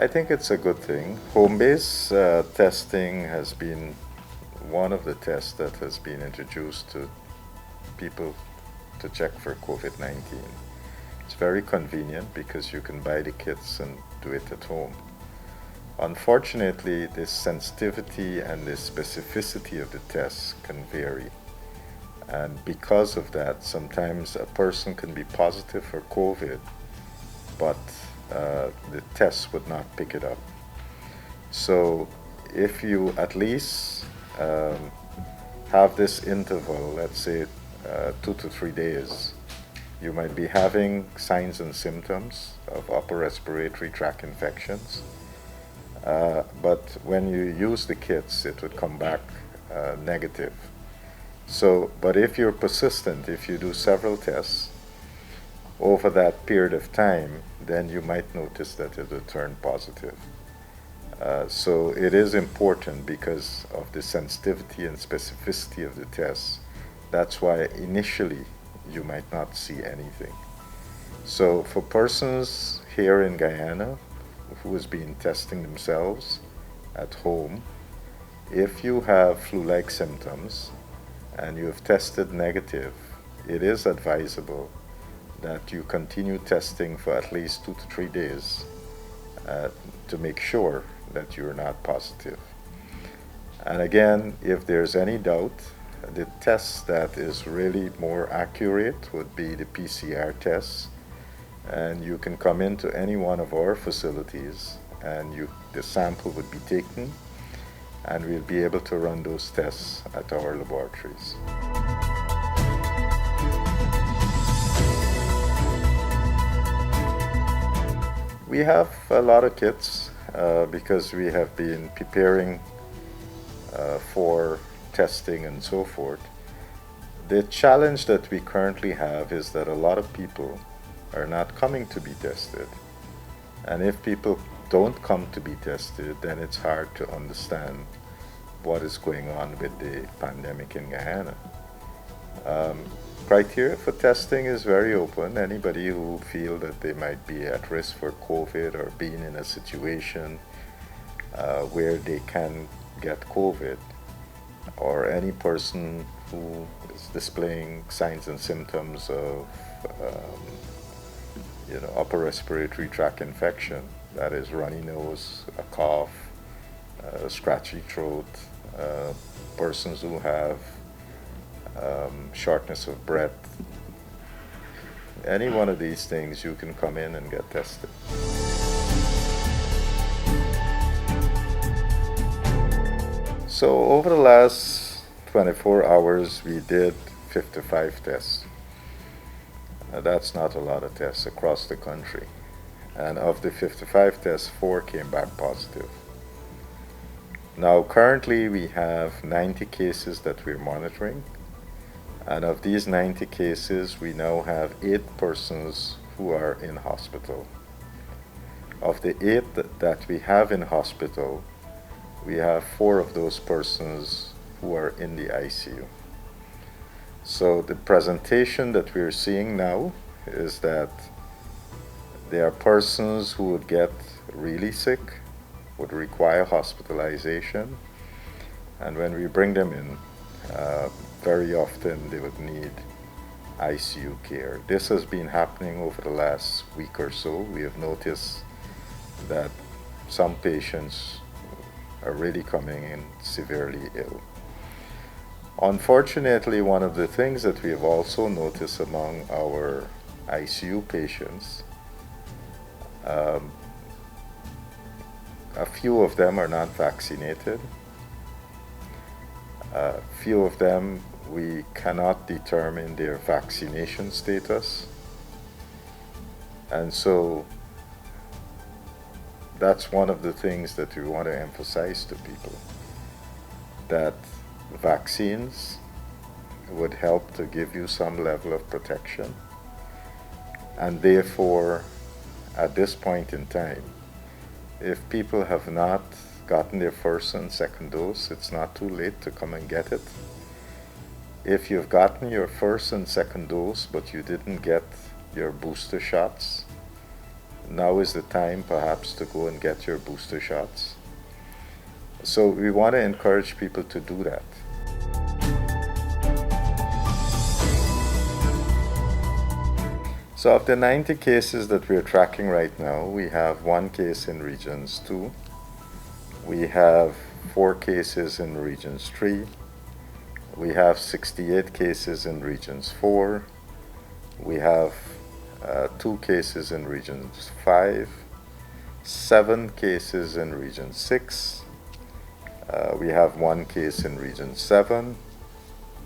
I think it's a good thing. Home-based testing has been one of the tests that has been introduced to people to check for COVID-19. It's very convenient because you can buy the kits and do it at home. Unfortunately, the sensitivity and the specificity of the tests can vary. And because of that, sometimes a person can be positive for COVID, but the test would not pick it up. So if you at least have this interval, let's say 2 to 3 days, you might be having signs and symptoms of upper respiratory tract infections. But when you use the kits, it would come back negative. So, but if you're persistent, if you do several tests over that period of time, then you might notice that it will turn positive. So it is important because of the sensitivity and specificity of the tests. That's why initially you might not see anything. So for persons here in Guyana who has been testing themselves at home, if you have flu-like symptoms and you have tested negative, it is advisable that you continue testing for at least 2 to 3 days to make sure that you're not positive. And again, if there's any doubt, the test that is really more accurate would be the PCR test. And you can come into any one of our facilities and the sample would be taken and we'll be able to run those tests at our laboratories. We have a lot of kits because we have been preparing for testing and so forth. The challenge that we currently have is that a lot of people are not coming to be tested. And if people don't come to be tested, then it's hard to understand what is going on with the pandemic in Guyana. Criteria for testing is very open. Anybody who feel that they might be at risk for COVID or being in a situation where they can get COVID, or any person who is displaying signs and symptoms of upper respiratory tract infection, that is runny nose, a cough, scratchy throat, persons who have shortness of breath. Any one of these things, you can come in and get tested. So over the last 24 hours, we did 55 tests. That's not a lot of tests across the country. And of the 55 tests, 4 came back positive. Now currently we have 90 cases that we're monitoring. And of these 90 cases, we now have 8 persons who are in hospital. Of the 8 that we have in hospital, we have 4 of those persons who are in the ICU. So the presentation that we're seeing now is that there are persons who would get really sick, would require hospitalization, and when we bring them in, very often they would need ICU care. This has been happening over the last week or so. We have noticed that some patients are really coming in severely ill. Unfortunately, one of the things that we have also noticed among our ICU patients, a few of them are not vaccinated. A few of them, we cannot determine their vaccination status. And so that's one of the things that we want to emphasize to people, that vaccines would help to give you some level of protection, and therefore at this point in time, if people have not gotten their first and second dose, it's not too late to come and get it. If you've gotten your first and second dose but you didn't get your booster shots, now is the time perhaps to go and get your booster shots. So we want to encourage people to do that. So of the 90 cases that we're tracking right now, we have 1 case in Regions 2. We have 4 cases in Regions 3. We have 68 cases in Regions 4. We have 2 cases in Regions 5. 7 cases in Region 6. We have 1 case in Region 7.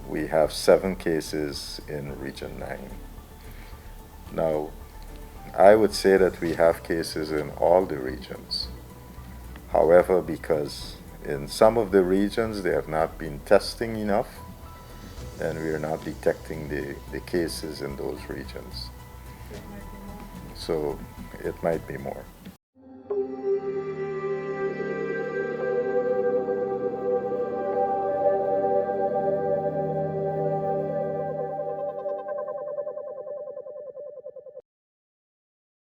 We have 7 cases in Region 9. Now, I would say that we have cases in all the regions. However, because in some of the regions they have not been testing enough, then we are not detecting the cases in those regions. So it might be more.